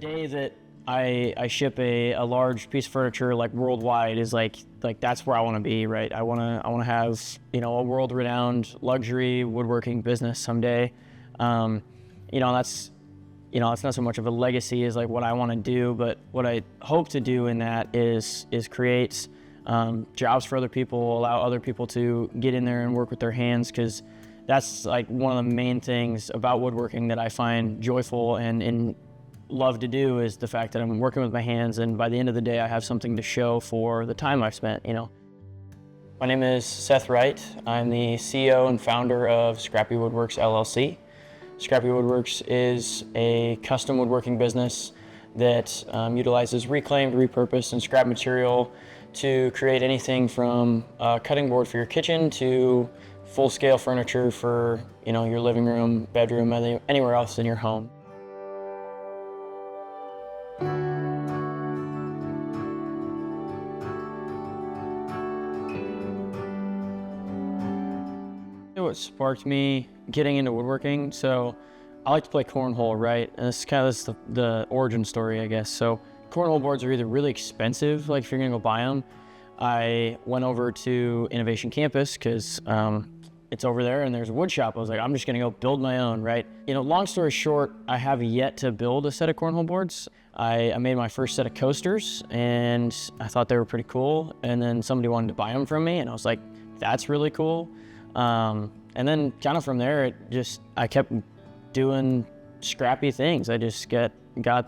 day that I ship a large piece of furniture like worldwide is like that's where I want to be, right? I want to have, a world-renowned luxury woodworking business someday. That's it's not so much of a legacy as like what I want to do, but what I hope to do in that is create jobs for other people, allow other people to get in there and work with their hands, because that's like one of the main things about woodworking that I find joyful and love to do, is the fact that I'm working with my hands, and by the end of the day I have something to show for the time I've spent. My name is Seth Wright. I'm the CEO and founder of Scrappy Woodworks LLC. Scrappy Woodworks is a custom woodworking business that utilizes reclaimed, repurposed, and scrap material to create anything from a cutting board for your kitchen to full-scale furniture for your living room, bedroom, anywhere else in your home. What sparked me getting into woodworking, so I like to play cornhole, right? And this is the origin story, I guess. So cornhole boards are either really expensive, like if you're gonna go buy them. I went over to Innovation Campus because it's over there and there's a wood shop. I was like, I'm just gonna go build my own, right? Long story short, I have yet to build a set of cornhole boards. I made my first set of coasters and I thought they were pretty cool. And then somebody wanted to buy them from me and I was like, that's really cool. And then kind of from there, I kept doing scrappy things. I just got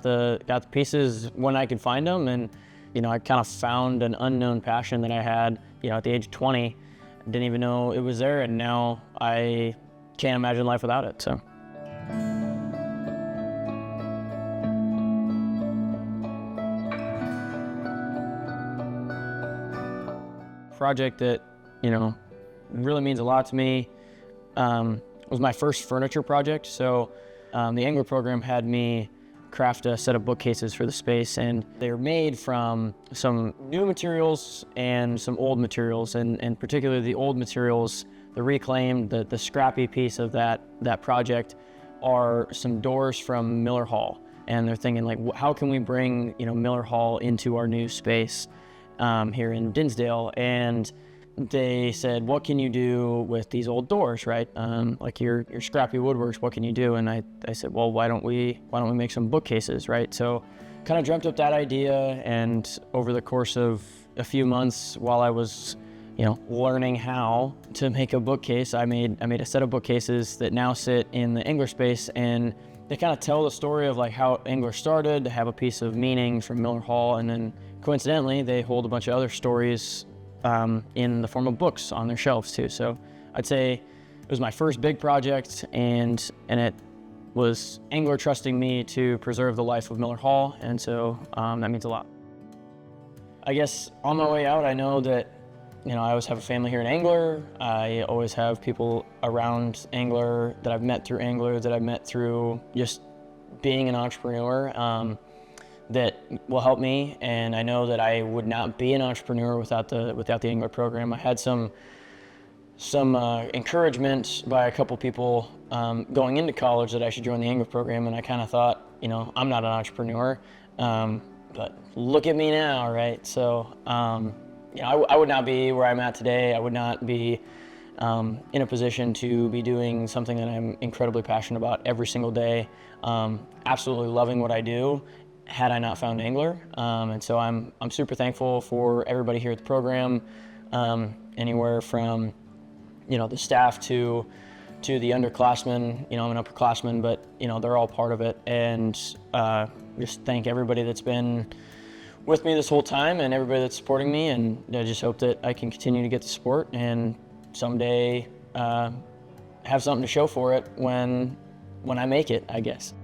the pieces when I could find them, and I kind of found an unknown passion that I had, at the age of 20. I didn't even know it was there, and now I can't imagine life without it. So. Project that really means a lot to me was my first furniture project. So the Engler Program had me craft a set of bookcases for the space, and they're made from some new materials and some old materials, and particularly the old materials, the reclaimed, the scrappy piece of that project are some doors from Miller Hall. And they're thinking like, how can we bring Miller Hall into our new space here in Dinsdale? And they said, what can you do with these old doors, right? Like your Scrappy Woodworks, what can you do? And I said, well, why don't we make some bookcases, right? So kind of dreamt up that idea, and over the course of a few months while I was learning how to make a bookcase, I made a set of bookcases that now sit in the Engler space, and they kind of tell the story of like how Engler started, to have a piece of meaning from Miller Hall, and then coincidentally they hold a bunch of other stories in the form of books on their shelves too. So I'd say it was my first big project, and it was Engler trusting me to preserve the life of Miller Hall, and so that means a lot. I guess on my way out, I know that I always have a family here in Engler. I always have people around Engler that I've met through Engler, that I've met through just being an entrepreneur, that will help me. And I know that I would not be an entrepreneur without the Engler Program. I had some encouragement by a couple people going into college that I should join the Engler Program, and I kind of thought, I'm not an entrepreneur, but look at me now, right? So I would not be where I'm at today. I would not be in a position to be doing something that I'm incredibly passionate about every single day, absolutely loving what I do, had I not found Engler. And so I'm super thankful for everybody here at the program, anywhere from the staff to the underclassmen. I'm an upperclassman, but they're all part of it. And just thank everybody that's been with me this whole time, and everybody that's supporting me, and I just hope that I can continue to get the support and someday have something to show for it when I make it, I guess.